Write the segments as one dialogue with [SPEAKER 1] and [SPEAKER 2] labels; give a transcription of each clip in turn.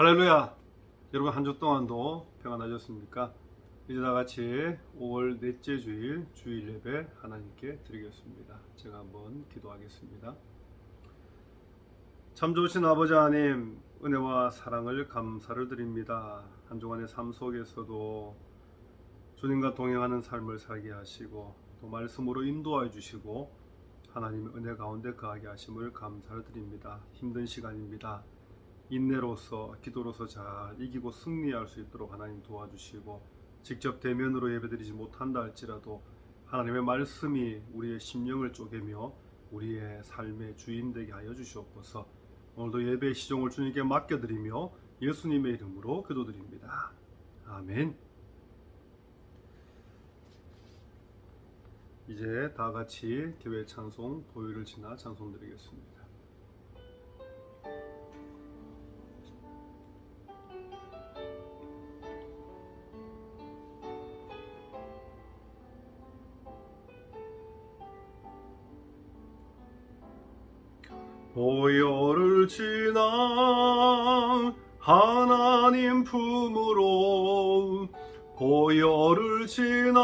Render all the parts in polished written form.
[SPEAKER 1] 할렐루야! 여러분 한 주 동안도 평안하셨습니까? 이제 다같이 5월 넷째 주일 주일 예배 하나님께 드리겠습니다. 제가 한번 기도하겠습니다. 참 좋으신 아버지 하나님, 은혜와 사랑을 감사를 드립니다. 한 주간의 삶 속에서도 주님과 동행하는 삶을 살게 하시고 또 말씀으로 인도하여 주시고 하나님의 은혜 가운데 거하게 하심을 감사를 드립니다. 힘든 시간입니다. 인내로서 기도로서 잘 이기고 승리할 수 있도록 하나님 도와주시고, 직접 대면으로 예배드리지 못한다 할지라도 하나님의 말씀이 우리의 심령을 쪼개며 우리의 삶의 주인 되게 하여 주시옵소서. 오늘도 예배의 시종을 주님께 맡겨드리며 예수님의 이름으로 기도드립니다. 아멘. 이제 다같이 교회 찬송 보혈을 지나 찬송 드리겠습니다. 보혈을 지나 하나님 품으로, 보혈을 지나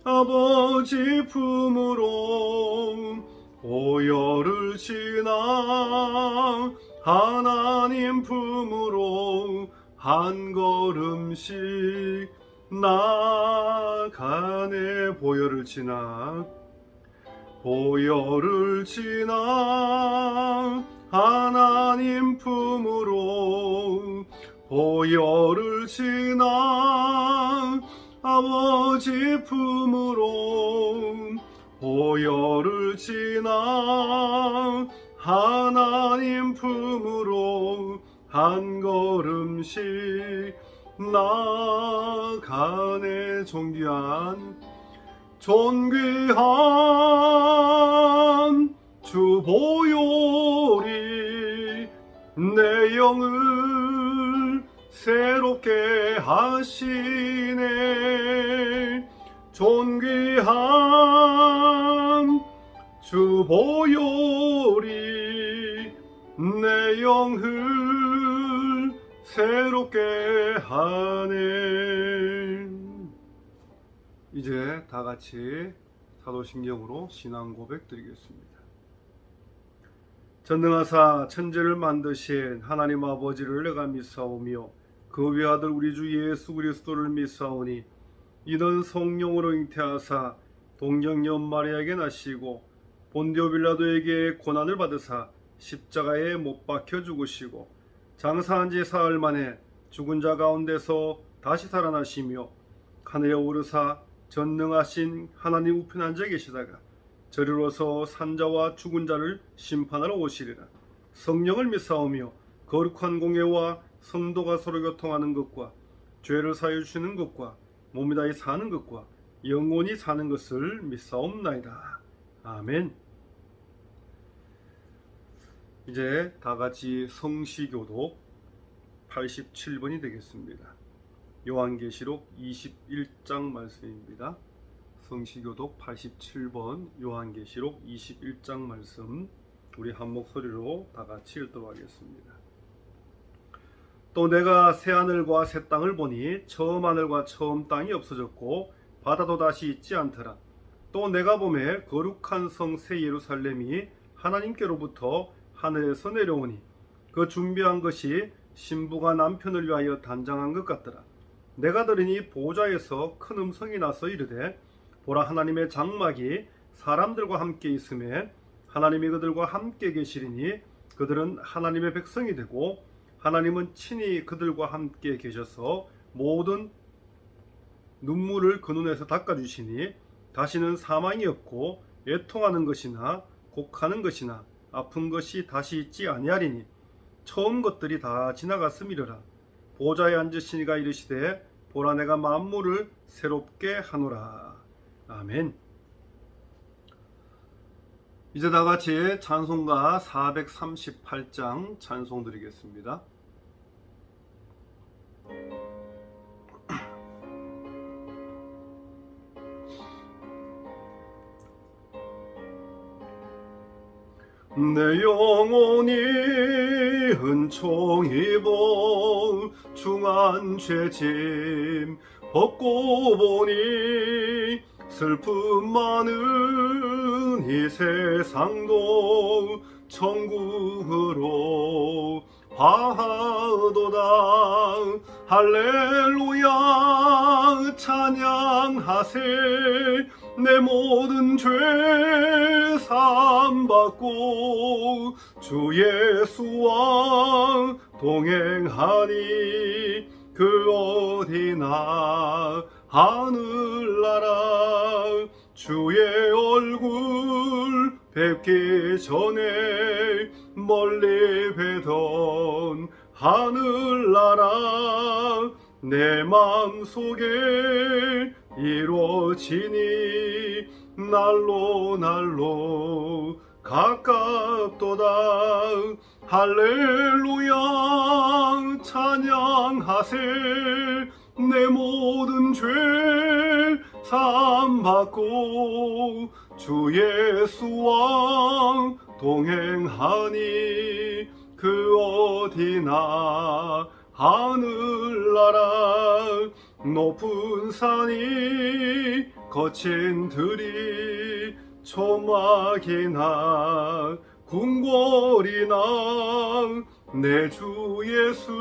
[SPEAKER 1] 아버지 품으로, 보혈을 지나 하나님 품으로 한 걸음씩 나가네. 보혈을 지나, 보혈을 지나 하나님 품으로, 보혈을 지나 아버지 품으로, 보혈을 지나 하나님 품으로 한 걸음씩 나가네. 존귀한 주 보혈이 내 영을 새롭게 하시네. 존귀한 주 보혈이 내 영을 새롭게 하네. 이제 다같이 사도신경으로 신앙 고백 드리겠습니다. 전능하사 천지를 만드신 하나님 아버지를 내가 믿사오며 그 외아들 우리 주 예수 그리스도를 믿사오니, 이는 성령으로 잉태하사 동정녀 마리아에게 나시고 본디오 빌라도에게 고난을 받으사 십자가에 못 박혀 죽으시고 장사한 지 사흘 만에 죽은 자 가운데서 다시 살아나시며 하늘에 오르사 전능하신 하나님 우편 앉아 계시다가 저리로서 산자와 죽은 자를 심판하러 오시리라. 성령을 믿사오며 거룩한 공예와 성도가 서로 교통하는 것과 죄를 사하여 주시는 것과 몸이 다히 사는 것과 영원히 사는 것을 믿사옵나이다. 아멘. 이제 다같이 성시교독 87번이 되겠습니다. 요한계시록 21장 말씀입니다. 성시교독 87번 요한계시록 21장 말씀, 우리 한 목소리로 다같이 읽도록 하겠습니다. 또 내가 새 하늘과 새 땅을 보니 처음 하늘과 처음 땅이 없어졌고 바다도 다시 있지 않더라. 또 내가 보매 거룩한 성 새 예루살렘이 하나님께로부터 하늘에서 내려오니 그 준비한 것이 신부가 남편을 위하여 단장한 것 같더라. 내가 들으니 보좌에서 큰 음성이 나서 이르되, 보라, 하나님의 장막이 사람들과 함께 있음에 하나님이 그들과 함께 계시리니 그들은 하나님의 백성이 되고 하나님은 친히 그들과 함께 계셔서 모든 눈물을 그 눈에서 닦아주시니 다시는 사망이 없고 애통하는 것이나 곡하는 것이나 아픈 것이 다시 있지 아니하리니 처음 것들이 다 지나갔음이러라. 보좌에 앉으신 이가 이르시되, 보라, 내가 만물을 새롭게 하노라. 아멘. 이제 다같이 찬송가 438장 찬송 드리겠습니다. 내 영혼이 은총이 입어 중한 죄짐 벗고 보니 슬픔 많은 이 세상도 천국으로 바하도다. 할렐루야 찬양하세. 내 모든 죄 사함받고 주 예수와 동행하니 그 어디나 하늘나라. 주의 얼굴 뵙기 전에 멀리 뵈던 하늘나라. 내 마음속에 이루어지니 날로 날로 가깝도다. 할렐루야 찬양하세. 내 모든 죄 사함받고 주 예수와 동행하니 그 어디나 하늘나라. 높은 산이 거친 들이 초막이나 궁궐이나 내 주 예수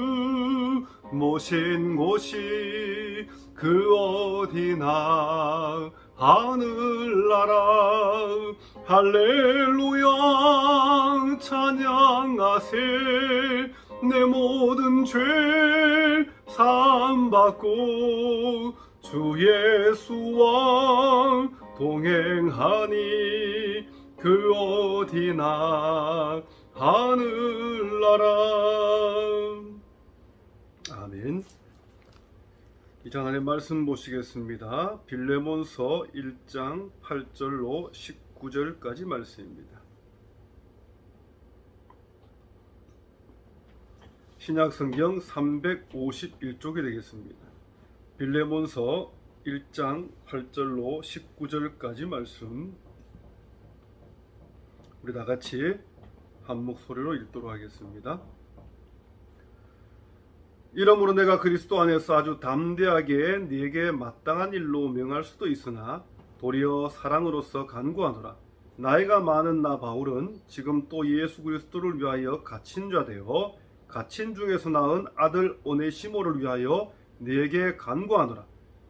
[SPEAKER 1] 모신 곳이 그 어디나 하늘나라. 할렐루야 찬양하세. 내 모든 죄 사함받고 주 예수와 동행하니 그 어디나 하늘나라. 아멘. 이제 하나님의 말씀 보시겠습니다. 빌레몬서 1장 8절로 19절까지 말씀입니다. 신약성경 351쪽이 되겠습니다. 빌레몬서 1장 8절로 19절까지 말씀 우리 다같이 한 목소리로 읽도록 하겠습니다. 이러므로 내가 그리스도 안에서 아주 담대하게 네게 마땅한 일로 명할 수도 있으나 도리어 사랑으로서 간구하노라. 나이가 많은 나 바울은 지금 또 예수 그리스도를 위하여 갇힌 자 되어 갇힌 중에서 낳은 아들 오네시모를 위하여 네게 간구하노라.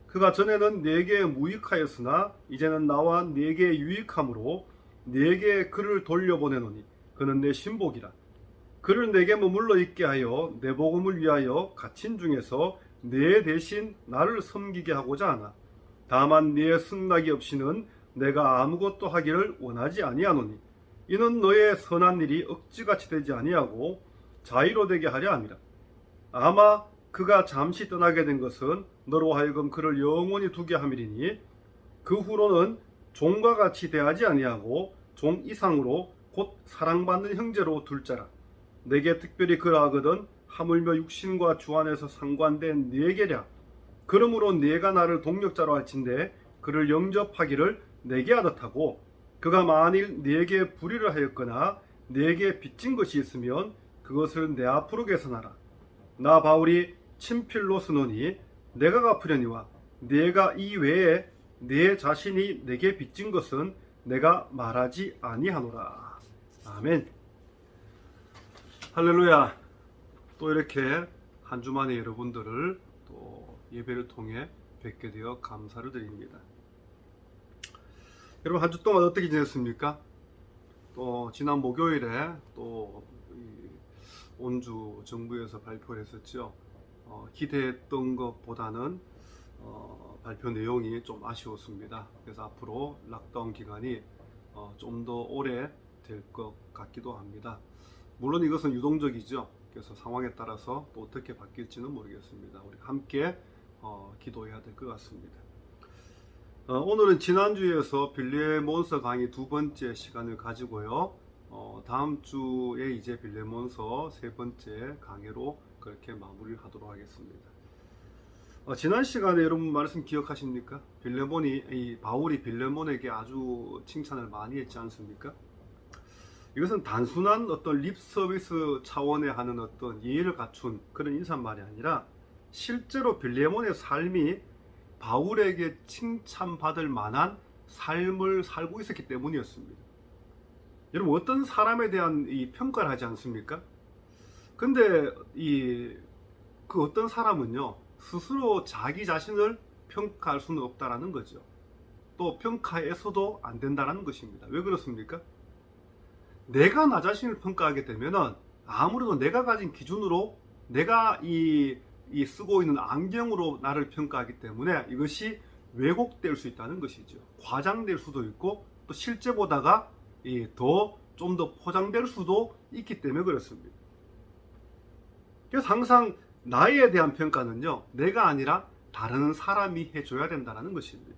[SPEAKER 1] 그가 전에는 네게 무익하였으나 이제는 나와 네게 유익함으로 네게 그를 돌려보내노니 그는 내 신복이라. 그를 내게 머물러 있게 하여 내 복음을 위하여 갇힌 중에서 네 대신 나를 섬기게 하고자 하나. 다만 네 승낙이 없이는 내가 아무것도 하기를 원하지 아니하노니 이는 너의 선한 일이 억지같이 되지 아니하고 자의로 되게 하려 함이라. 아마 그가 잠시 떠나게 된 것은 너로 하여금 그를 영원히 두게 함이리니 그 후로는 종과 같이 대하지 아니하고 종 이상으로 곧 사랑받는 형제로 둘 자라. 내게 특별히 그러하거든 하물며 육신과 주 안에서 상관된 네게랴. 그러므로 네가 나를 동력자로 할진대 그를 영접하기를 내게 하듯하고 그가 만일 네게 불의를 하였거나 네게 빚진 것이 있으면 그것을 내 앞으로 개선하라. 나 바울이 친필로 쓰노니 내가 갚으려니와 네가 이 외에 네 자신이 내게 빚진 것은 내가 말하지 아니하노라. 아멘. 할렐루야. 또 이렇게 한 주 만에 여러분들을 또 예배를 통해 뵙게 되어 감사를 드립니다. 여러분 한 주 동안 어떻게 지냈습니까? 또 지난 목요일에 또 온주 정부에서 발표를 했었죠. 기대했던 것보다는 발표 내용이 좀 아쉬웠습니다. 그래서 앞으로 락다운 기간이 좀 더 오래 될 것 같기도 합니다. 물론 이것은 유동적이죠. 그래서 상황에 따라서 또 어떻게 바뀔지는 모르겠습니다. 우리 함께 기도해야 될 것 같습니다. 오늘은 지난주에서 빌레몬서 강의 두 번째 시간을 가지고요. 다음 주에 이제 빌레몬서 세 번째 강의로 그렇게 마무리를 하도록 하겠습니다. 지난 시간에 여러분 말씀 기억하십니까? 바울이 빌레몬에게 아주 칭찬을 많이 했지 않습니까? 이것은 단순한 어떤 립 서비스 차원에 하는 어떤 예의를 갖춘 그런 인사말이 아니라 실제로 빌레몬의 삶이 바울에게 칭찬받을 만한 삶을 살고 있었기 때문이었습니다. 여러분, 어떤 사람에 대한 이 평가를 하지 않습니까? 근데 그 어떤 사람은요, 스스로 자기 자신을 평가할 수는 없다라는 거죠. 또 평가해서도 안 된다는 것입니다. 왜 그렇습니까? 내가 나 자신을 평가하게 되면은 아무래도 내가 가진 기준으로 내가 쓰고 있는 안경으로 나를 평가하기 때문에 이것이 왜곡될 수 있다는 것이죠. 과장될 수도 있고 또 실제보다가 좀 더 포장될 수도 있기 때문에 그렇습니다. 그래서 항상 나에 대한 평가는요, 내가 아니라 다른 사람이 해줘야 된다는 것입니다.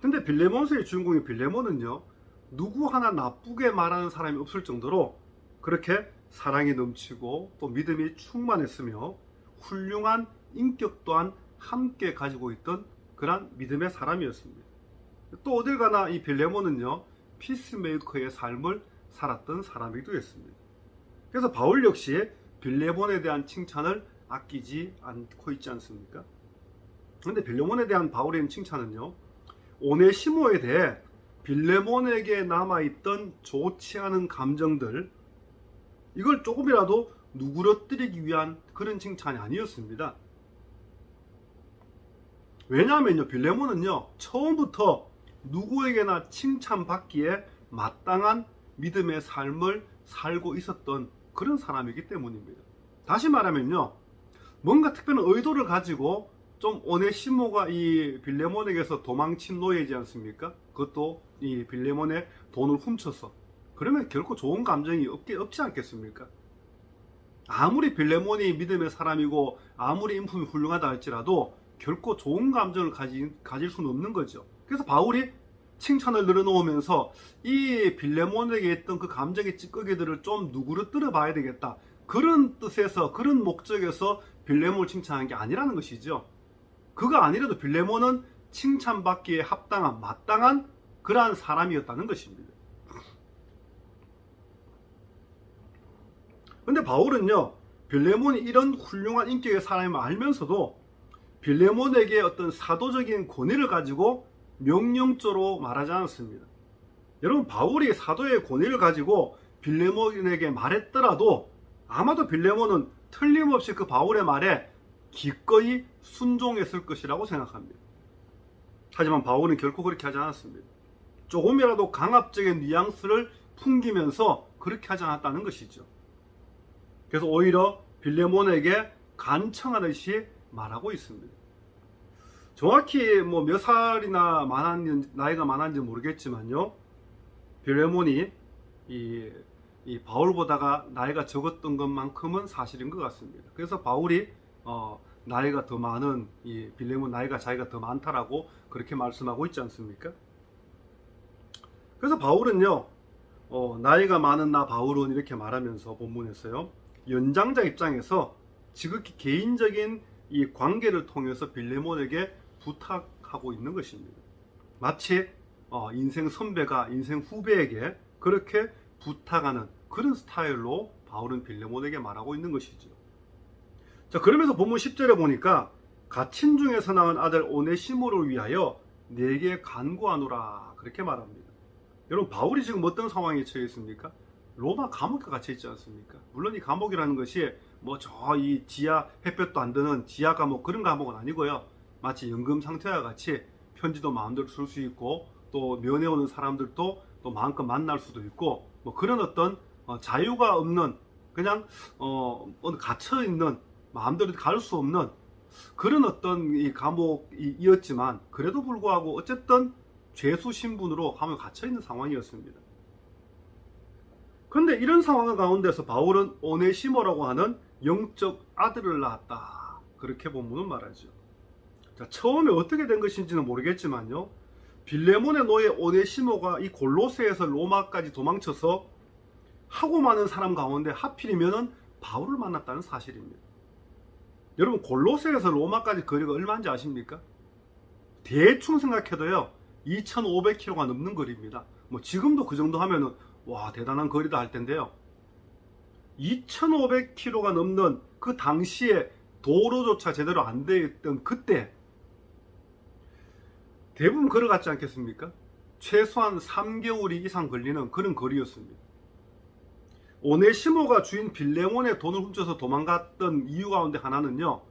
[SPEAKER 1] 근데 빌레몬서의 주인공인 빌레몬은요, 누구 하나 나쁘게 말하는 사람이 없을 정도로 그렇게 사랑이 넘치고 또 믿음이 충만했으며 훌륭한 인격 또한 함께 가지고 있던 그런 믿음의 사람이었습니다. 또 어딜 가나 이 빌레몬은요, 피스메이커의 삶을 살았던 사람이기도 했습니다. 그래서 바울 역시 빌레몬에 대한 칭찬을 아끼지 않고 있지 않습니까? 그런데 빌레몬에 대한 바울의 칭찬은요, 오네시모에 대해 빌레몬에게 남아있던 좋지 않은 감정들, 이걸 조금이라도 누그러뜨리기 위한 그런 칭찬이 아니었습니다. 왜냐하면요, 빌레몬은요, 처음부터 누구에게나 칭찬받기에 마땅한 믿음의 삶을 살고 있었던 그런 사람이기 때문입니다. 다시 말하면요, 뭔가 특별한 의도를 가지고 좀 오네시모가 이 빌레몬에게서 도망친 노예이지 않습니까? 그것도 이 빌레몬의 돈을 훔쳐서. 그러면 결코 좋은 감정이 없지 않겠습니까? 아무리 빌레몬이 믿음의 사람이고 아무리 인품이 훌륭하다 할지라도 결코 좋은 감정을 가질 수는 없는 거죠. 그래서 바울이 칭찬을 늘어놓으면서 이 빌레몬에게 했던 그 감정의 찌꺼기들을 좀 누그러뜨려 봐야 되겠다, 그런 뜻에서, 그런 목적에서 빌레몬을 칭찬한 게 아니라는 것이죠. 그거 아니라도 빌레몬은 칭찬받기에 합당한, 마땅한 그러한 사람이었다는 것입니다. 근데 바울은요, 빌레몬이 이런 훌륭한 인격의 사람임을 알면서도 빌레몬에게 어떤 사도적인 권위를 가지고 명령조로 말하지 않았습니다. 여러분, 바울이 사도의 권위를 가지고 빌레몬에게 말했더라도 아마도 빌레몬은 틀림없이 그 바울의 말에 기꺼이 순종했을 것이라고 생각합니다. 하지만 바울은 결코 그렇게 하지 않았습니다. 조금이라도 강압적인 뉘앙스를 풍기면서 그렇게 하지 않았다는 것이죠. 그래서 오히려 빌레몬에게 간청하듯이 말하고 있습니다. 정확히 몇 살이나 나이가 많았는지 모르겠지만요, 빌레몬이 이 바울보다가 나이가 적었던 것만큼은 사실인 것 같습니다. 그래서 바울이 나이가 더 많은 이 빌레몬, 나이가 자기가 더 많다라고 그렇게 말씀하고 있지 않습니까? 그래서 바울은요, 나이가 많은 나 바울은 이렇게 말하면서 본문에서요, 연장자 입장에서 지극히 개인적인 이 관계를 통해서 빌레몬에게 부탁하고 있는 것입니다. 마치 인생 선배가 인생 후배에게 그렇게 부탁하는 그런 스타일로 바울은 빌레몬에게 말하고 있는 것이죠. 자, 그러면서 본문 10절에 보니까 갇힌 중에서 낳은 아들 오네시모를 위하여 내게 간구하노라, 그렇게 말합니다. 여러분, 바울이 지금 어떤 상황에 처해 있습니까? 로마 감옥에 갇혀 있지 않습니까? 물론 이 감옥이라는 것이 이 지하, 햇볕도 안 드는 지하 감옥, 그런 감옥은 아니고요, 마치 연금 상태와 같이 편지도 마음대로 쓸 수 있고 또 면회 오는 사람들도 또 마음껏 만날 수도 있고 그런 어떤 자유가 없는, 그냥 갇혀 있는, 마음대로 갈 수 없는 그런 어떤 이 감옥이었지만, 그래도 불구하고 어쨌든 죄수 신분으로 감옥에 갇혀 있는 상황이었습니다. 그런데 이런 상황 가운데서 바울은 오네시모라고 하는 영적 아들을 낳았다, 그렇게 본문은 말하죠. 자, 처음에 어떻게 된 것인지는 모르겠지만요, 빌레몬의 노예 오네시모가 이 골로새에서 로마까지 도망쳐서 하고 많은 사람 가운데 하필이면은 바울을 만났다는 사실입니다. 여러분, 골로새에서 로마까지 거리가 얼마인지 아십니까? 대충 생각해도요 2500km가 넘는 거리입니다. 뭐 지금도 그 정도 하면은 와 대단한 거리다 할 텐데요. 2,500km가 넘는 그 당시에 도로조차 제대로 안 되어 있던 그때 대부분 걸어갔지 않겠습니까? 최소한 3개월 이상 걸리는 그런 거리였습니다. 오네시모가 주인 빌레몬의 돈을 훔쳐서 도망갔던 이유 가운데 하나는요,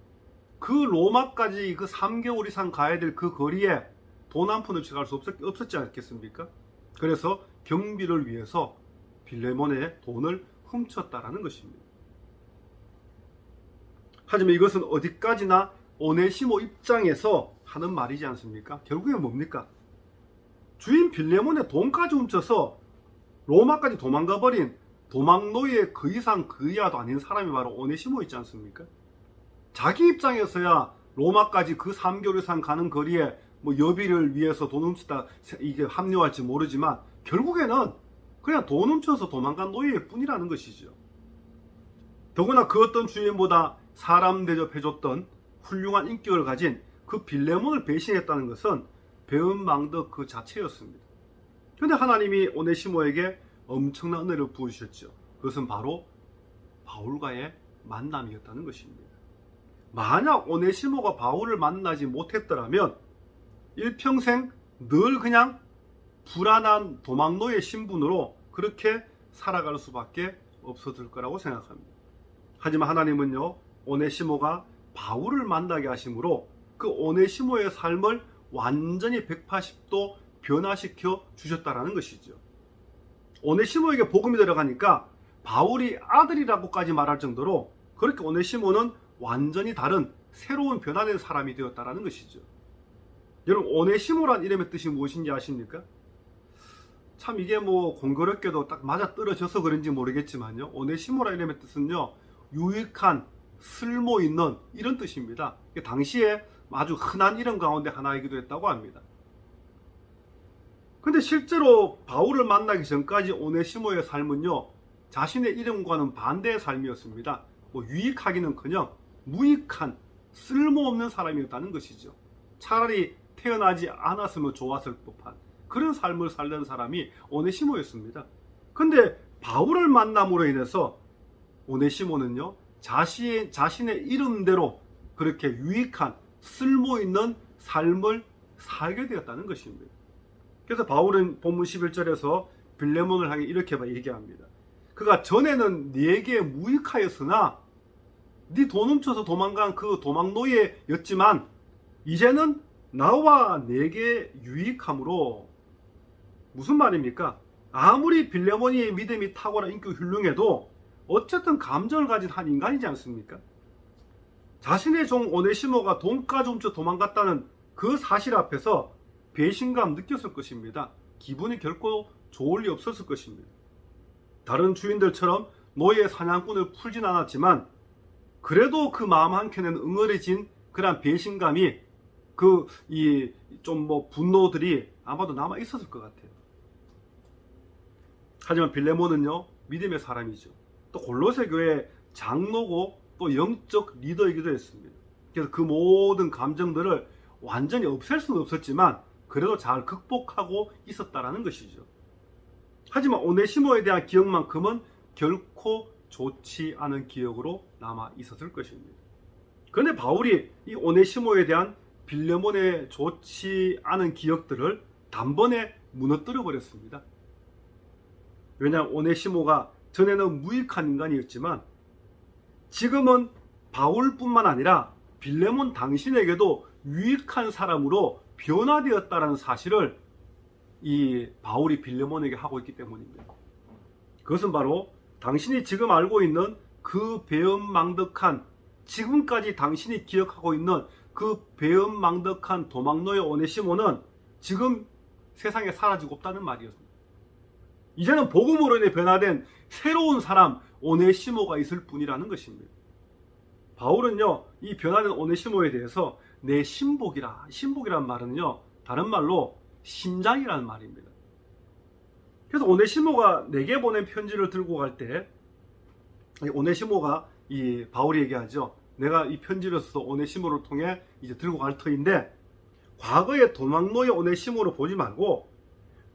[SPEAKER 1] 그 로마까지 그 3개월 이상 가야 될 그 거리에 돈 한 푼 없이 갈 수 없었지 않겠습니까? 그래서 경비를 위해서 빌레몬의 돈을 훔쳤다라는 것입니다. 하지만 이것은 어디까지나 오네시모 입장에서 하는 말이지 않습니까? 결국엔 뭡니까? 주인 빌레몬의 돈까지 훔쳐서 로마까지 도망가 버린 도망노예 그 이상 그 이하도 아닌 사람이 바로 오네시모 있지 않습니까? 자기 입장에서야 로마까지 그 3개월 이상 가는 거리에 뭐 여비를 위해서 돈 훔치다 이게 합류할지 모르지만 결국에는 그냥 돈 훔쳐서 도망간 노예일 뿐이라는 것이죠. 더구나 그 어떤 주인보다 사람 대접해줬던 훌륭한 인격을 가진 그 빌레몬을 배신했다는 것은 배은망덕 그 자체였습니다. 그런데 하나님이 오네시모에게 엄청난 은혜를 부어주셨죠. 그것은 바로 바울과의 만남이었다는 것입니다. 만약 오네시모가 바울을 만나지 못했더라면 일평생 늘 그냥 불안한 도망노의 신분으로 그렇게 살아갈 수밖에 없었을 거라고 생각합니다. 하지만 하나님은요, 오네시모가 바울을 만나게 하심으로 그 오네시모의 삶을 완전히 180도 변화시켜 주셨다라는 것이죠. 오네시모에게 복음이 들어가니까 바울이 아들이라고까지 말할 정도로 그렇게 오네시모는 완전히 다른 새로운 변화된 사람이 되었다라는 것이죠. 여러분, 오네시모란 이름의 뜻이 무엇인지 아십니까? 참 이게 뭐 공교롭게도 딱 맞아 떨어져서 그런지 모르겠지만요, 오네시모란 이름의 뜻은요, 유익한, 쓸모 있는 이런 뜻입니다. 당시에 아주 흔한 이름 가운데 하나이기도 했다고 합니다. 근데 실제로 바울을 만나기 전까지 오네시모의 삶은요, 자신의 이름과는 반대의 삶이었습니다. 뭐 유익하기는커녕 무익한, 쓸모없는 사람이었다는 것이죠. 차라리 태어나지 않았으면 좋았을 법한 그런 삶을 살던 사람이 오네시모였습니다. 근데 바울을 만남으로 인해서 오네시모는요, 자신의 이름대로 그렇게 유익한, 쓸모있는 삶을 살게 되었다는 것입니다. 그래서 바울은 본문 11절에서 빌레몬을 향해 이렇게 얘기합니다. 그가 전에는 네게 무익하였으나 네 돈 훔쳐서 도망간 그 도망노예였지만 이제는 나와 네게 유익함으로. 무슨 말입니까? 아무리 빌레몬이 믿음이 탁월한 인격이 훌륭해도 어쨌든 감정을 가진 한 인간이지 않습니까? 자신의 종 오네시모가 돈까지 훔쳐 도망갔다는 그 사실 앞에서 배신감 느꼈을 것입니다. 기분이 결코 좋을 리 없었을 것입니다. 다른 주인들처럼 노예 사냥꾼을 풀진 않았지만 그래도 그 마음 한켠에는 응어리진 그런 배신감이 좀 분노들이 아마도 남아 있었을 것 같아요. 하지만 빌레몬은요, 믿음의 사람이죠. 또 골로새 교회 장로고 또 영적 리더이기도 했습니다. 그래서 그 모든 감정들을 완전히 없앨 수는 없었지만 그래도 잘 극복하고 있었다라는 것이죠. 하지만 오네시모에 대한 기억만큼은 결코 좋지 않은 기억으로 남아 있었을 것입니다. 그런데 바울이 이 오네시모에 대한 빌레몬의 좋지 않은 기억들을 단번에 무너뜨려 버렸습니다. 왜냐하면 오네시모가 전에는 무익한 인간이었지만 지금은 바울뿐만 아니라 빌레몬 당신에게도 유익한 사람으로 변화되었다는 사실을 이 바울이 빌레몬에게 하고 있기 때문입니다. 그것은 바로 당신이 지금 알고 있는 그 배은망덕한, 지금까지 당신이 기억하고 있는 그 배은망덕한 도망노예 오네시모는 지금 세상에 사라지고 없다는 말이었습니다. 이제는 복음으로 인해 변화된 새로운 사람 오네시모가 있을 뿐이라는 것입니다. 바울은요, 이 변화된 오네시모에 대해서 내 신복이라, 신복이란 말은요, 다른 말로 심장이라는 말입니다. 그래서 오네시모가 내게 보낸 편지를 들고 갈 때 오네시모가 이 바울이 얘기하죠. 내가 이 편지를 써서 오네시모를 통해 이제 들고 갈 터인데 과거의 도망노예 오네시모를 보지 말고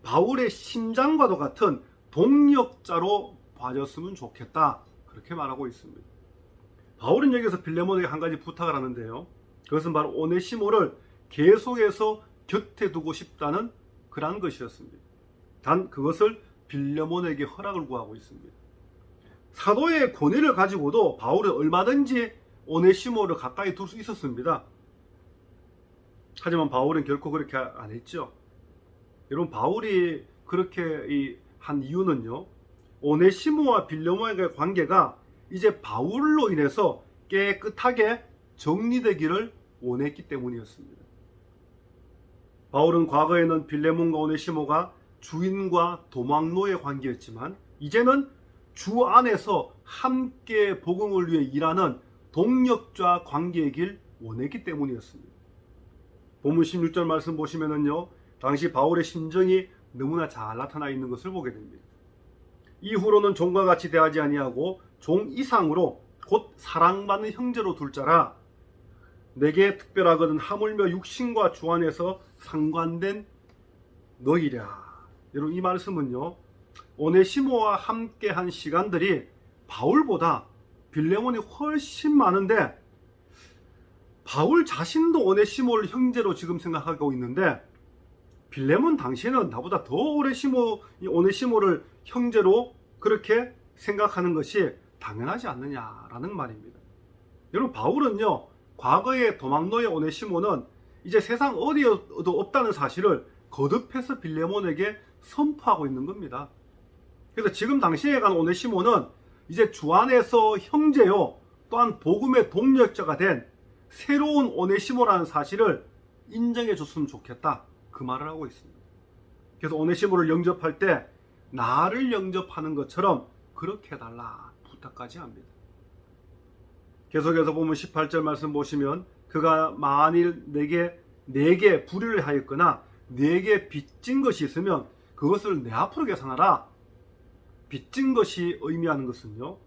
[SPEAKER 1] 바울의 심장과도 같은 동력자로 봐줬으면 좋겠다. 그렇게 말하고 있습니다. 바울은 여기서 빌레몬에게 한 가지 부탁을 하는데요. 그것은 바로 오네시모를 계속해서 곁에 두고 싶다는 그러한 것이었습니다. 단 그것을 빌레몬에게 허락을 구하고 있습니다. 사도의 권위를 가지고도 바울은 얼마든지 오네시모를 가까이 둘 수 있었습니다. 하지만 바울은 결코 그렇게 안 했죠. 여러분, 바울이 그렇게 한 이유는요, 오네시모와 빌레몬의 관계가 이제 바울로 인해서 깨끗하게 정리되기를 원했기 때문이었습니다. 바울은 과거에는 빌레몬과 오네시모가 주인과 도망노의 관계였지만 이제는 주 안에서 함께 복음을 위해 일하는 동력자 관계이길 원했기 때문이었습니다. 본문 16절 말씀 보시면은요, 당시 바울의 심정이 너무나 잘 나타나 있는 것을 보게 됩니다. 이후로는 종과 같이 대하지 아니하고 종 이상으로 곧 사랑받는 형제로 둘 자라. 내게 특별하거든 하물며 육신과 주 안에서 상관된 너희랴. 여러분, 이 말씀은요, 오네시모와 함께한 시간들이 바울보다 빌레몬이 훨씬 많은데 바울 자신도 오네시모를 형제로 지금 생각하고 있는데 빌레몬 당시에는 나보다 더 오네시모를 형제로 그렇게 생각하는 것이 당연하지 않느냐라는 말입니다. 여러분, 바울은요, 과거의 도망노의 오네시모는 이제 세상 어디에도 없다는 사실을 거듭해서 빌레몬에게 선포하고 있는 겁니다. 그래서 지금 당시에 간 오네시모는 이제 주 안에서 형제요, 또한 복음의 동력자가 된 새로운 오네시모라는 사실을 인정해 줬으면 좋겠다, 그 말을 하고 있습니다. 그래서 오네시모를 영접할 때 나를 영접하는 것처럼 그렇게 해달라 부탁까지 합니다. 계속해서 보면 18절 말씀 보시면 그가 만일 내게 불의를 하였거나 내게 빚진 것이 있으면 그것을 내 앞으로 계산하라. 빚진 것이 의미하는 것은요,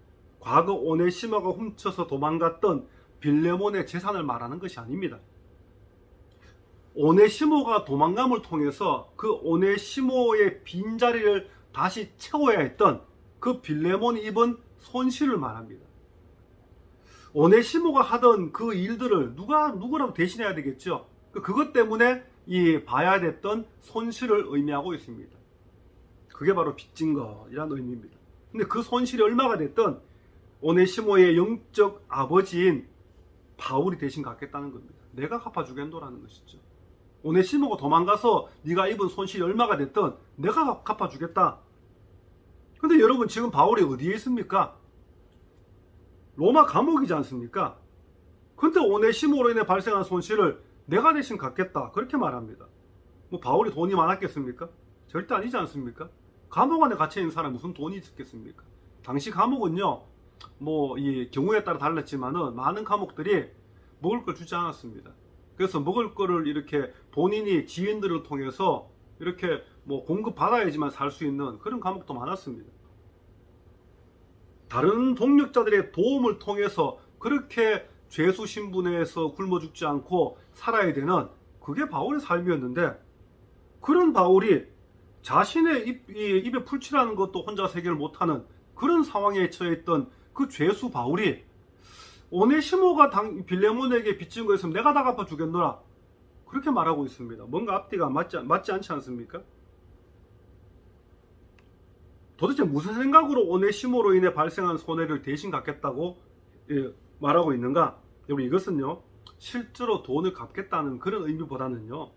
[SPEAKER 1] 과거 오네시모가 훔쳐서 도망갔던 빌레몬의 재산을 말하는 것이 아닙니다. 오네시모가 도망감을 통해서 그 오네시모의 빈자리를 다시 채워야 했던 그 빌레몬이 입은 손실을 말합니다. 오네시모가 하던 그 일들을 누구라도 대신해야 되겠죠. 그것 때문에 봐야 됐던 손실을 의미하고 있습니다. 그게 바로 빚진 것이라는 의미입니다. 근데 그 손실이 얼마가 됐든 오네시모의 영적 아버지인 바울이 대신 갚겠다는 겁니다. 내가 갚아주겠노라는 것이죠. 오네시모가 도망가서 네가 입은 손실이 얼마가 됐든 내가 갚아주겠다. 근데 여러분, 지금 바울이 어디에 있습니까? 로마 감옥이지 않습니까? 근데 오네시모로 인해 발생한 손실을 내가 대신 갚겠다, 그렇게 말합니다. 뭐 바울이 돈이 많았겠습니까? 절대 아니지 않습니까? 감옥 안에 갇혀있는 사람이 무슨 돈이 있겠습니까? 당시 감옥은요, 이 경우에 따라 달랐지만은 많은 감옥들이 먹을 걸 주지 않았습니다. 그래서 먹을 거를 이렇게 본인이 지인들을 통해서 이렇게 공급받아야지만 살 수 있는 그런 감옥도 많았습니다. 다른 동력자들의 도움을 통해서 그렇게 죄수 신분에서 굶어 죽지 않고 살아야 되는, 그게 바울의 삶이었는데, 그런 바울이 자신의 입에 풀칠하는 것도 혼자 해결 못하는 그런 상황에 처해있던 그 죄수 바울이 오네시모가 빌레몬에게 빚진 거 있으면 내가 다 갚아주겠노라, 그렇게 말하고 있습니다. 뭔가 앞뒤가 맞지 않지 않습니까? 도대체 무슨 생각으로 오네시모로 인해 발생한 손해를 대신 갚겠다고 말하고 있는가? 여러분, 이것은요, 실제로 돈을 갚겠다는 그런 의미보다는요,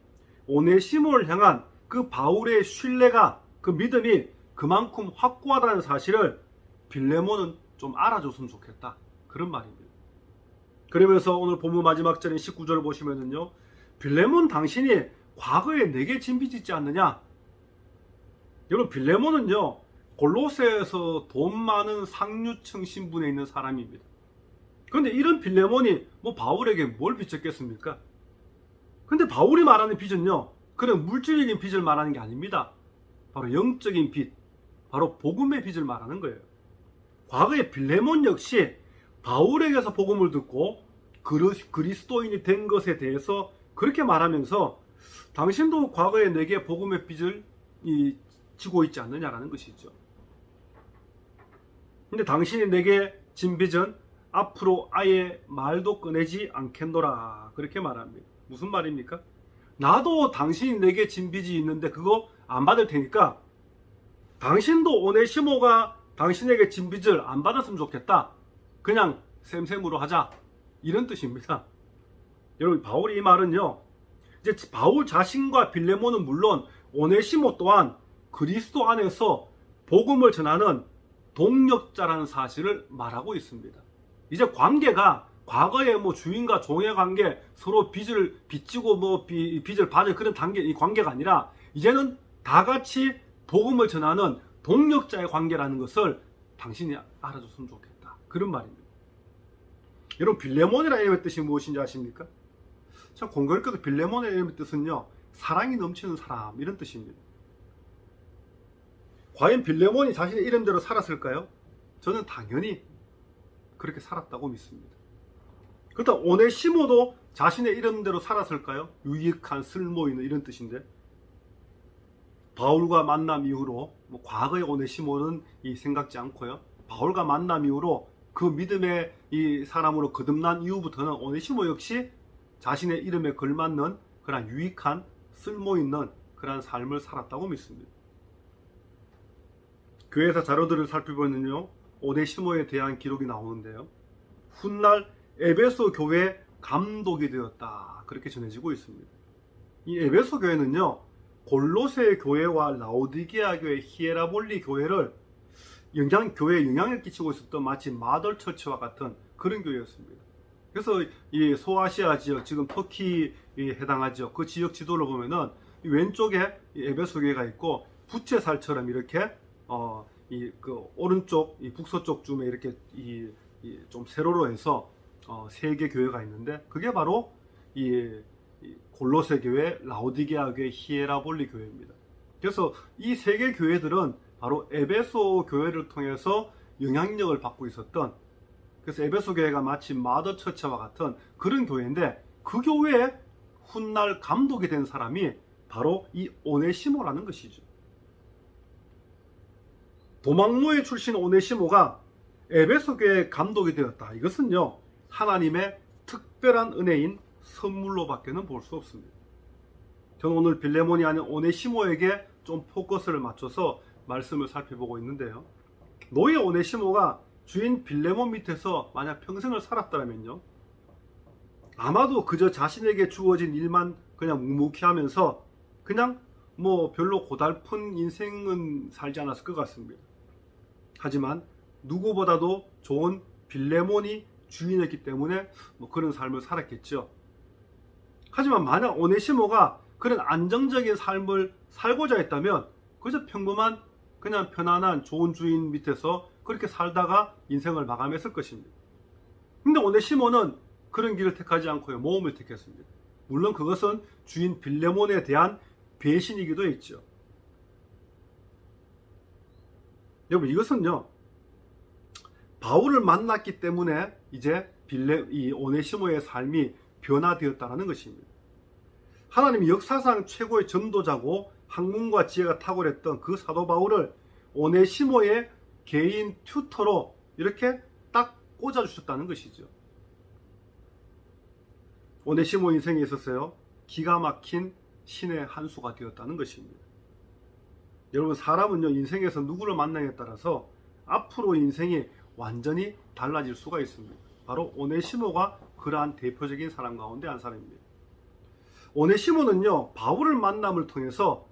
[SPEAKER 1] 오네시모를 향한 그 바울의 신뢰가, 그 믿음이 그만큼 확고하다는 사실을 빌레몬은 좀 알아줬으면 좋겠다, 그런 말입니다. 그러면서 오늘 본문 마지막 절인 19절을 보시면은요, 빌레몬 당신이 과거에 내게 진빚있지 않느냐? 여러분, 빌레몬은요, 골로새에서 돈 많은 상류층 신분에 있는 사람입니다. 그런데 이런 빌레몬이 바울에게 뭘 빚졌겠습니까? 근데 바울이 말하는 빚은요, 그런 물질적인 빚을 말하는 게 아닙니다. 바로 영적인 빚, 바로 복음의 빚을 말하는 거예요. 과거에 빌레몬 역시 바울에게서 복음을 듣고 그리스도인이 된 것에 대해서 그렇게 말하면서 당신도 과거에 내게 복음의 빚을 지고 있지 않느냐라는 것이죠. 근데 당신이 내게 진 빚은 앞으로 아예 말도 꺼내지 않겠노라, 그렇게 말합니다. 무슨 말입니까? 나도 당신이 내게 진 빚이 있는데 그거 안 받을 테니까 당신도 오네시모가 당신에게 진 빚을 안 받았으면 좋겠다, 그냥 셈셈으로 하자, 이런 뜻입니다. 여러분, 바울이 이 말은요, 이제 바울 자신과 빌레몬은 물론 오네시모 또한 그리스도 안에서 복음을 전하는 동력자라는 사실을 말하고 있습니다. 이제 관계가 과거에 뭐 주인과 종의 관계, 서로 빚을 빚지고 뭐 빚을 받을 그런 단계, 이 관계가 아니라 이제는 다 같이 복음을 전하는 동력자의 관계라는 것을 당신이 알아줬으면 좋겠다, 그런 말입니다. 여러분, 빌레몬이라는 이름의 뜻이 무엇인지 아십니까? 참 공교롭게도 빌레몬의 이름의 뜻은요, 사랑이 넘치는 사람, 이런 뜻입니다. 과연 빌레몬이 자신의 이름대로 살았을까요? 저는 당연히 그렇게 살았다고 믿습니다. 그렇다면 오네시모도 자신의 이름대로 살았을까요? 유익한, 쓸모있는, 이런 뜻인데, 바울과 만남 이후로 뭐 과거의 오네시모는 생각지 않고요, 바울과 만남 이후로 그 믿음의 이 사람으로 거듭난 이후부터는 오네시모 역시 자신의 이름에 걸맞는 그런 유익한, 쓸모있는 그런 삶을 살았다고 믿습니다. 교회사 자료들을 살펴보면요, 오네시모에 대한 기록이 나오는데요, 훗날 에베소 교회 감독이 되었다, 그렇게 전해지고 있습니다. 이 에베소 교회는요, 골로새 교회와 라오디게아 교회, 히에라볼리 교회를 교회에 영향을 끼치고 있었던 마치 마덜처치와 같은 그런 교회였습니다. 그래서 이 소아시아 지역, 지금 터키에 해당하죠, 그 지역 지도를 보면은 왼쪽에 에베소 교회가 있고, 부채살처럼 이렇게 그 오른쪽, 이 북서쪽 쯤에 이렇게 좀 세로로 해서 세 개 교회가 있는데, 그게 바로 이 골로새 교회, 라오디게아 교회, 히에라볼리 교회입니다. 그래서 이 세 개 교회들은 바로 에베소 교회를 통해서 영향력을 받고 있었던, 그래서 에베소 교회가 마치 마더처치와 같은 그런 교회인데, 그 교회에 훗날 감독이 된 사람이 바로 이 오네시모라는 것이죠. 도망노예 출신 오네시모가 에베소 교회의 감독이 되었다, 이것은요, 하나님의 특별한 은혜인 선물로 밖에는 볼 수 없습니다. 저는 오늘 빌레몬이 아닌 오네시모에게 좀 포커스를 맞춰서 말씀을 살펴보고 있는데요, 노예 오네시모가 주인 빌레몬 밑에서 만약 평생을 살았다면요, 아마도 그저 자신에게 주어진 일만 그냥 묵묵히 하면서 그냥 뭐 별로 고달픈 인생은 살지 않았을 것 같습니다. 하지만 누구보다도 좋은 빌레몬이 주인이었기 때문에 뭐 그런 삶을 살았겠죠. 하지만 만약 오네시모가 그런 안정적인 삶을 살고자 했다면 그저 평범한, 그냥 편안한 좋은 주인 밑에서 그렇게 살다가 인생을 마감했을 것입니다. 근데 오네시모는 그런 길을 택하지 않고요, 모험을 택했습니다. 물론 그것은 주인 빌레몬에 대한 배신이기도 했죠. 여러분, 이것은요, 바울을 만났기 때문에 이제 이 오네시모의 삶이 변화되었다는 것입니다. 하나님이 역사상 최고의 전도자고 학문과 지혜가 탁월했던 그 사도 바울을 오네시모의 개인 튜터로 이렇게 딱 꽂아주셨다는 것이죠. 오네시모 인생에 있었어요, 기가 막힌 신의 한 수가 되었다는 것입니다. 여러분, 사람은요, 인생에서 누구를 만나냐에 따라서 앞으로 인생이 완전히 달라질 수가 있습니다. 바로 오네시모가 그러한 대표적인 사람 가운데 한 사람입니다. 오네시모는요, 바울을 만남을 통해서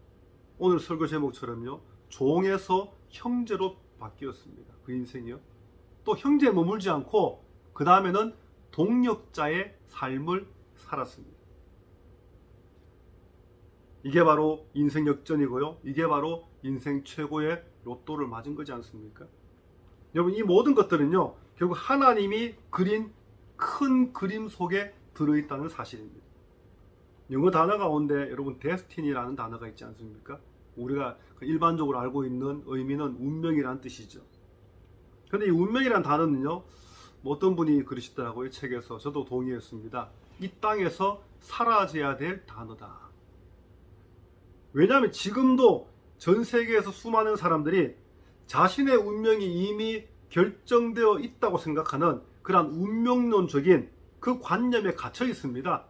[SPEAKER 1] 오늘 설교 제목처럼요, 종에서 형제로 바뀌었습니다. 그 인생이요. 또 형제에 머물지 않고 그 다음에는 동력자의 삶을 살았습니다. 이게 바로 인생 역전이고요, 이게 바로 인생 최고의 로또를 맞은 거지 않습니까? 여러분, 이 모든 것들은요, 결국 하나님이 그린 큰 그림 속에 들어있다는 사실입니다. 영어 단어 가운데 여러분 데스티니라는 단어가 있지 않습니까? 우리가 일반적으로 알고 있는 의미는 운명이라는 뜻이죠. 그런데 이 운명이라는 단어는요, 어떤 분이 그러시더라고요, 책에서. 저도 동의했습니다. 이 땅에서 사라져야 될 단어다. 왜냐하면 지금도 전 세계에서 수많은 사람들이 자신의 운명이 이미 결정되어 있다고 생각하는 그러한 운명론적인 그 관념에 갇혀 있습니다.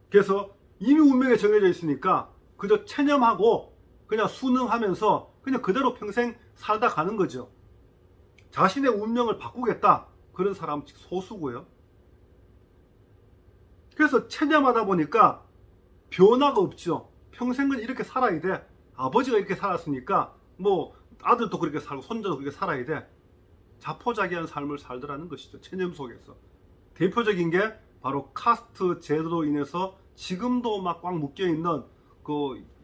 [SPEAKER 1] 그래서 이미 운명이 정해져 있으니까 그저 체념하고 그냥 순응하면서 그냥 그대로 평생 살다 가는 거죠. 자신의 운명을 바꾸겠다, 그런 사람은 소수고요. 그래서 체념하다 보니까 변화가 없죠. 평생은 이렇게 살아야 돼. 아버지가 이렇게 살았으니까 뭐 아들도 그렇게 살고 손자도 그렇게 살아야 돼. 자포자기한 삶을 살더라는 것이죠. 체념 속에서. 대표적인 게 바로 카스트 제도로 인해서 지금도 막 꽉 묶여있는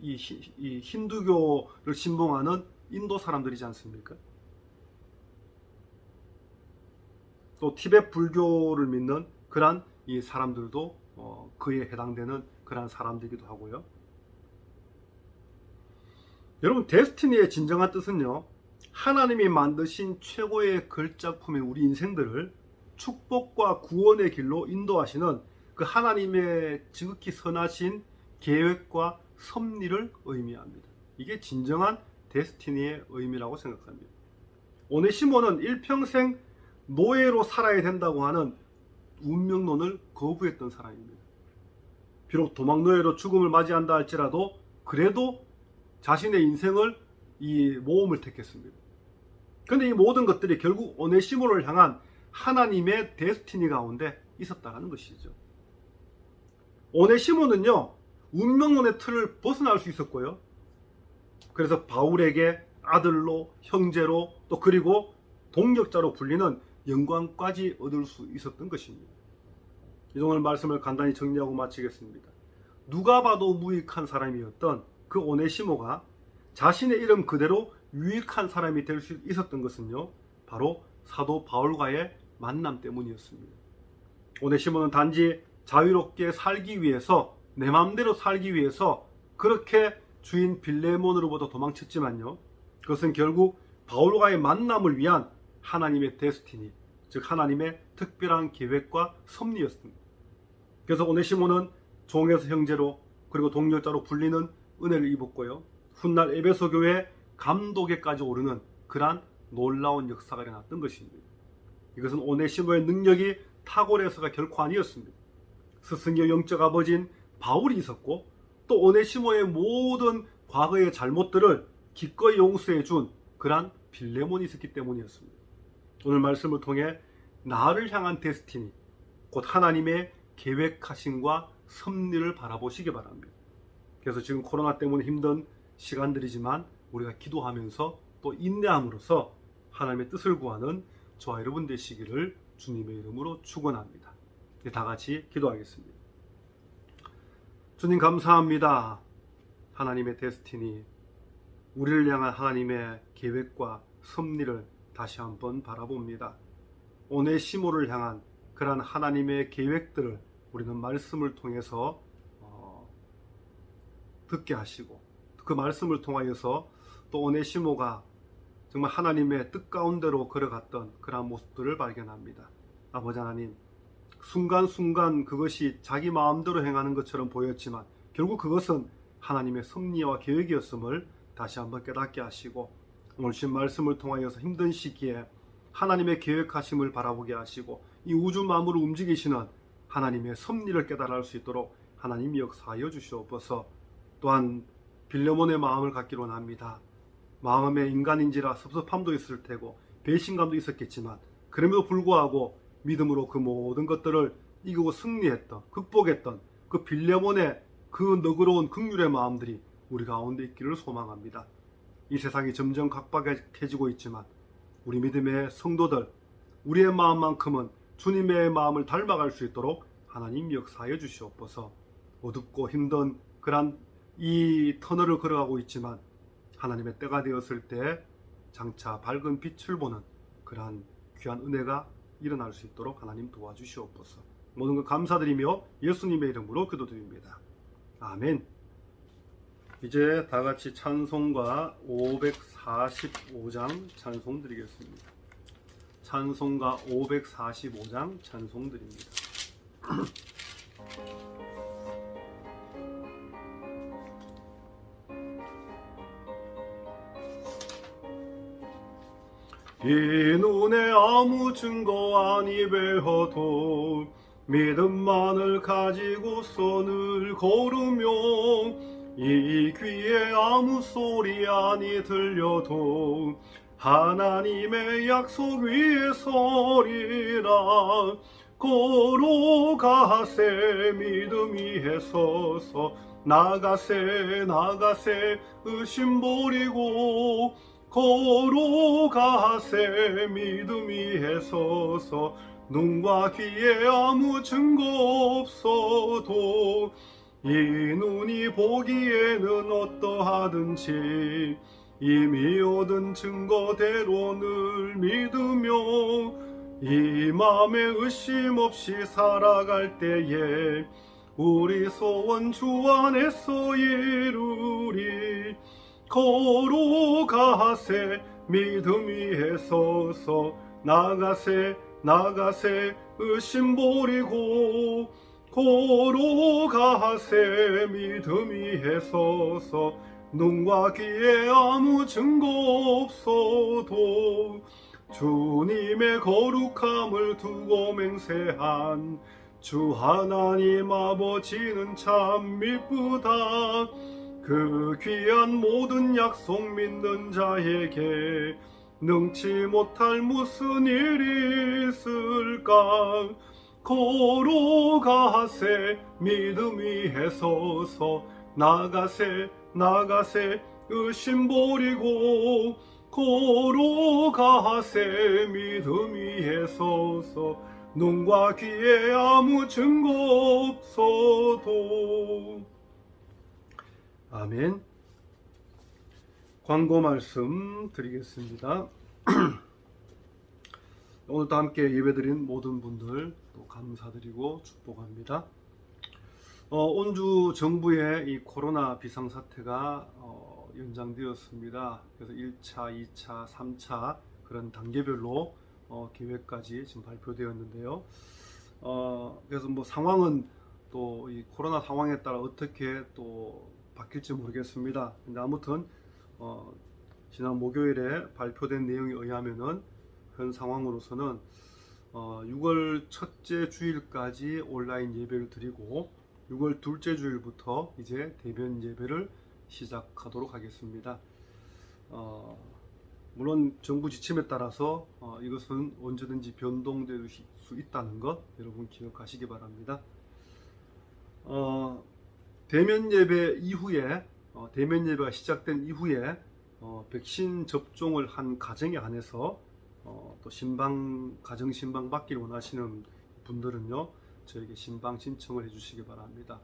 [SPEAKER 1] 이 힌두교를 신봉하는 인도 사람들이지 않습니까? 또 티베트 불교를 믿는 그러한 이 사람들도 그에 해당되는 그러한 사람들이기도 하고요. 여러분, 데스티니의 진정한 뜻은요, 하나님이 만드신 최고의 걸작품인 우리 인생들을 축복과 구원의 길로 인도하시는 그 하나님의 지극히 선하신 계획과 섭리를 의미합니다. 이게 진정한 데스티니의 의미라고 생각합니다. 오네시모는 일평생 노예로 살아야 된다고 하는 운명론을 거부했던 사람입니다. 비록 도망노예로 죽음을 맞이한다 할지라도 그래도 자신의 인생을 이 모험을 택했습니다. 그런데 이 모든 것들이 결국 오네시모를 향한 하나님의 데스티니 가운데 있었다는 것이죠. 오네시모는요, 운명론의 틀을 벗어날 수 있었고요. 그래서 바울에게 아들로, 형제로, 또 그리고 동역자로 불리는 영광까지 얻을 수 있었던 것입니다. 오늘 말씀을 간단히 정리하고 마치겠습니다. 누가 봐도 무익한 사람이었던 그 오네시모가 자신의 이름 그대로 유익한 사람이 될 수 있었던 것은요, 바로 사도 바울과의 만남 때문이었습니다. 오네시모는 단지 자유롭게 살기 위해서, 내 마음대로 살기 위해서 그렇게 주인 빌레몬으로부터 도망쳤지만요, 그것은 결국 바울과의 만남을 위한 하나님의 데스티니, 즉 하나님의 특별한 계획과 섭리였습니다. 그래서 오네시모는 종에서 형제로, 그리고 동료자로 불리는 은혜를 입었고요, 훗날 에베소 교회 감독에까지 오르는 그러한 놀라운 역사가 일어났던 것입니다. 이것은 오네시모의 능력이 탁월해서가 결코 아니었습니다. 스승의 영적 아버지인 바울이 있었고, 또 오네시모의 모든 과거의 잘못들을 기꺼이 용서해 준 그러한 빌레몬이 있었기 때문이었습니다. 오늘 말씀을 통해 나를 향한 데스티니, 곧 하나님의 계획하심과 섭리를 바라보시기 바랍니다. 그래서 지금 코로나 때문에 힘든 시간들이지만 우리가 기도하면서 또 인내함으로써 하나님의 뜻을 구하는 저와 여러분 되시기를 주님의 이름으로 축원합니다. 다 같이 기도하겠습니다. 주님, 감사합니다. 하나님의 데스티니, 우리를 향한 하나님의 계획과 섭리를 다시 한번 바라봅니다. 오네시모를 향한 그러한 하나님의 계획들을 우리는 말씀을 통해서 듣게 하시고, 그 말씀을 통하여서 또 오네시모가 정말 하나님의 뜻 가운데로 걸어갔던 그러한 모습들을 발견합니다. 아버지 하나님, 순간순간 그것이 자기 마음대로 행하는 것처럼 보였지만 결국 그것은 하나님의 섭리와 계획이었음을 다시 한번 깨닫게 하시고, 오늘 주신 말씀을 통하여서 힘든 시기에 하나님의 계획하심을 바라보게 하시고, 이 우주 만물을 움직이시는 하나님의 섭리를 깨달을 수 있도록 하나님이 역사하여 주시옵소서. 또한 빌레몬의 마음을 갖기로 합니다. 마음에 인간인지라 섭섭함도 있을 테고 배신감도 있었겠지만, 그럼에도 불구하고 믿음으로 그 모든 것들을 이기고 승리했던, 극복했던 그 빌레몬의 그 너그러운 긍휼의 마음들이 우리 가운데 있기를 소망합니다. 이 세상이 점점 각박해지고 있지만 우리 믿음의 성도들, 우리의 마음만큼은 주님의 마음을 닮아갈 수 있도록 하나님 역사하여 주시옵소서. 어둡고 힘든 그런 이 터널을 걸어가고 있지만 하나님의 때가 되었을 때 장차 밝은 빛을 보는 그러한 귀한 은혜가 일어날 수 있도록 하나님 도와주시옵소서. 모든 것 감사드리며 예수님의 이름으로 기도드립니다. 아멘. 이제 다 같이 찬송가 545장 찬송 드리겠습니다. 찬송가 545장 찬송 드립니다. 이 눈에 아무 증거 아니 배워도 믿음만을 가지고서 늘 걸으며 이 귀에 아무 소리 아니 들려도 하나님의 약속 위에 서리라. 걸어가세 믿음 위에 서서 나가세 나가세 의심 버리고 걸어가세 믿음 위에 서서 눈과 귀에 아무 증거 없어도 이 눈이 보기에는 어떠하든지 이미 얻은 증거대로 늘 믿으며 이 맘에 의심 없이 살아갈 때에 우리 소원 주 안에서 이루리. 걸어가세 믿음 위에 서서 나가세 나가세 의심 버리고 걸어가세 믿음 위에 서서 눈과 귀에 아무 증거 없어도 주님의 거룩함을 두고 맹세한 주 하나님 아버지는 참 미쁘다. 그 귀한 모든 약속 믿는 자에게 능치 못할 무슨 일이 있을까. 걸어가세 믿음 위에 서서 나가세 나가세 의심 버리고 걸어가세 믿음 위에 서서 눈과 귀에 아무 증거 없어도. 아멘. 광고 말씀 드리겠습니다. 오늘도 함께 예배드린 모든 분들 또 감사드리고 축복합니다. 온주 정부의 이 코로나 비상사태가 연장되었습니다. 그래서 1차, 2차, 3차 그런 단계별로 계획까지 지금 발표되었는데요. 그래서 뭐 상황은 또 이 코로나 상황에 따라 어떻게 또 바뀔지 모르겠습니다. 근데 아무튼 지난 목요일에 발표된 내용에 의하면은 현 상황으로서는 6월 첫째 주일까지 온라인 예배를 드리고 6월 둘째 주일부터 이제 대면 예배를 시작하도록 하겠습니다. 물론 정부 지침에 따라서 이것은 언제든지 변동될 수 있다는 것 여러분 기억하시기 바랍니다. 대면 예배 이후에 대면 예배가 시작된 이후에 백신 접종을 한 가정에 한해서 또 가정 신방 받기를 원하시는 분들은요 저에게 신방 신청을 해주시기 바랍니다.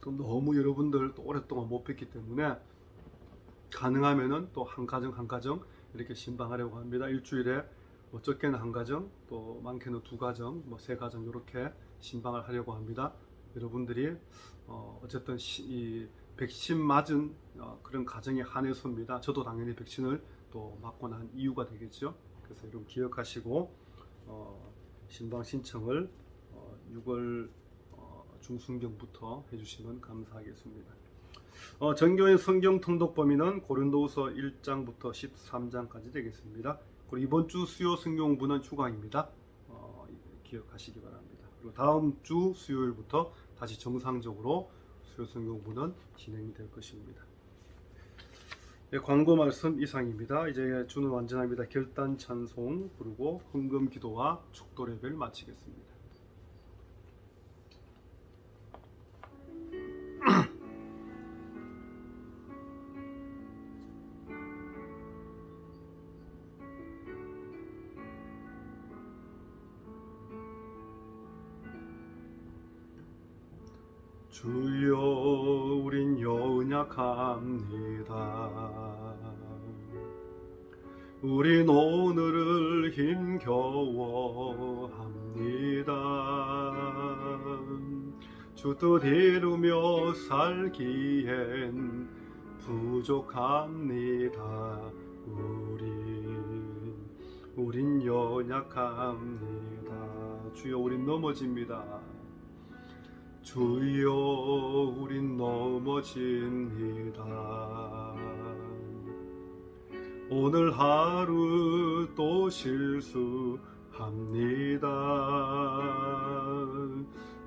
[SPEAKER 1] 또 너무 여러분들 또 오랫동안 못 뵀기 때문에 가능하면은 또 한 가정 이렇게 신방하려고 합니다. 일주일에 뭐 적게는 한 가정, 또 많게는 두 가정, 뭐 세 가정 이렇게 신방을 하려고 합니다. 여러분들이 어쨌든 이 백신 맞은 그런 가정에 한해서입니다. 저도 당연히 백신을 또 맞고 난 이유가 되겠죠. 그래서 여러분 기억하시고 신방 신청을 6월 중순경부터 해주시면 감사하겠습니다. 전교인 성경 통독 범위는 고린도후서 1장부터 13장까지 되겠습니다. 그리고 이번 주 수요 성경공부는 휴강입니다. 기억하시기 바랍니다. 그리고 다음 주 수요일부터 다시 정상적으로 수요 성경공부는 진행이 될 것입니다. 네, 광고 말씀 이상입니다. 이제 주는 완전합니다. 결단 찬송 부르고 헌금 기도와 축도 예배를 마치겠습니다. 주여 우린 연약합니다. 우린 오늘을 힘겨워합니다. 주 뜻 이루며 살기엔 부족합니다. 우린 연약합니다. 주여 우린 넘어집니다. 주여 우린 넘어집니다. 오늘 하루 또 실수합니다.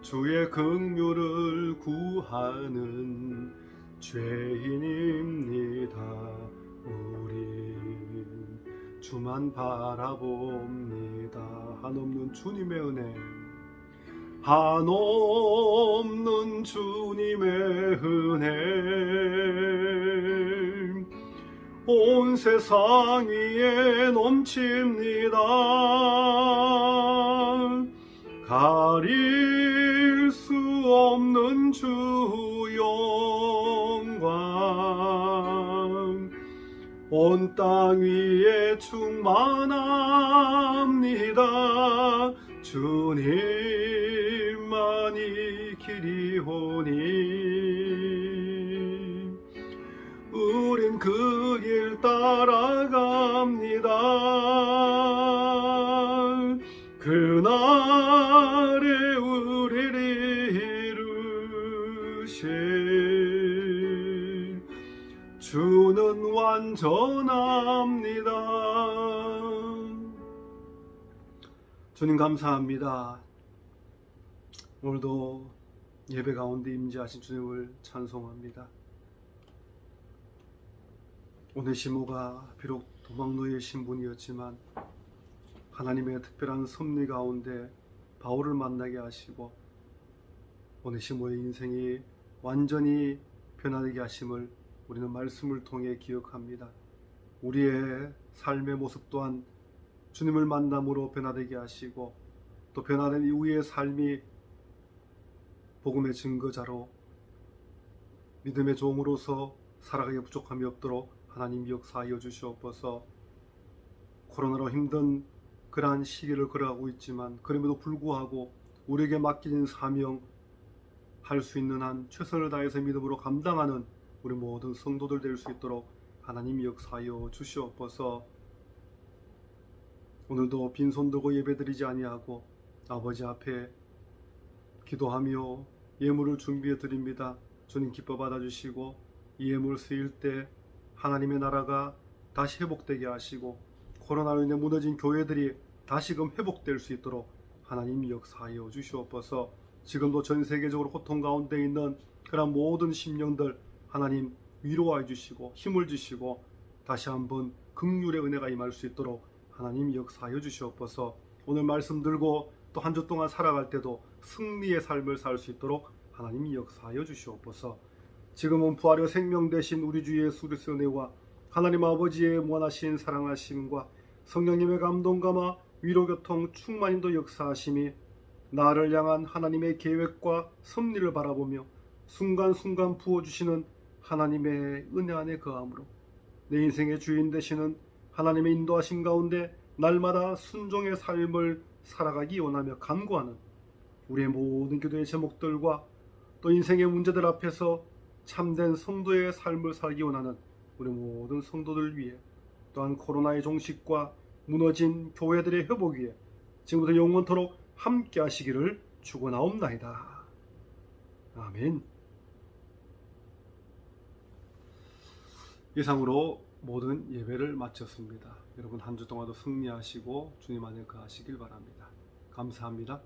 [SPEAKER 1] 주의 긍휼을 구하는 죄인입니다. 우리 주만 바라봅니다. 한없는 주님의 은혜, 한없는 주님의 은혜 온 세상 위에 넘칩니다. 가릴 수 없는 주 영광 온 땅 위에 충만합니다. 주님만이 길이오니 우린 그 길 따라갑니다. 그날에 우리를 이루실 주는 완전합니다. 주님 감사합니다. 오늘도 예배 가운데 임재하신 주님을 찬송합니다. 오네시모가 비록 도망노예 신분이었지만 하나님의 특별한 섭리 가운데 바울을 만나게 하시고 오네시모의 인생이 완전히 변화되게 하심을 우리는 말씀을 통해 기억합니다. 우리의 삶의 모습 또한 주님을 만남으로 변화되게 하시고 또 변화된 이후의 삶이 복음의 증거자로 믿음의 종으로서 살아가기에 부족함이 없도록 하나님 역사하여 주시옵소서. 코로나로 힘든 그러한 시기를 걸어가고 있지만 그럼에도 불구하고 우리에게 맡겨진 사명 할 수 있는 한 최선을 다해서 믿음으로 감당하는 우리 모든 성도들 될 수 있도록 하나님 역사하여 주시옵소서. 오늘도 빈손 들고 예배드리지 아니하고 아버지 앞에 기도하며 예물을 준비해 드립니다. 주님 기뻐 받아주시고 이 예물 쓰일 때 하나님의 나라가 다시 회복되게 하시고 코로나로 인해 무너진 교회들이 다시금 회복될 수 있도록 하나님 역사하여 주시옵소서. 지금도 전 세계적으로 고통 가운데 있는 그런 모든 심령들 하나님 위로해 주시고 힘을 주시고 다시 한번 긍휼의 은혜가 임할 수 있도록 하나님 역사하여 주시옵소서. 오늘 말씀 들고 또 한 주 동안 살아갈 때도 승리의 삶을 살 수 있도록 하나님 역사하여 주시옵소서. 지금은 부활의 생명 되신 우리 주 예수 그리스도의 은혜와 하나님 아버지의 무한하신 사랑하심과 성령님의 감동감화 위로교통 충만인도 역사하심이 나를 향한 하나님의 계획과 섭리를 바라보며 순간순간 부어주시는 하나님의 은혜 안에 거함으로 내 인생의 주인 되시는 하나님의 인도하심 가운데 날마다 순종의 삶을 살아가기 원하며 간구하는 우리의 모든 기도의 제목들과 또 인생의 문제들 앞에서 참된 성도의 삶을 살기 원하는 우리 모든 성도들 위해 또한 코로나의 종식과 무너진 교회들의 회복 위에 지금부터 영원토록 함께 하시기를 축원하옵나이다. 아멘. 이상으로 모든 예배를 마쳤습니다. 여러분 한 주 동안도 승리하시고 주님 안에 거하시길 바랍니다. 감사합니다.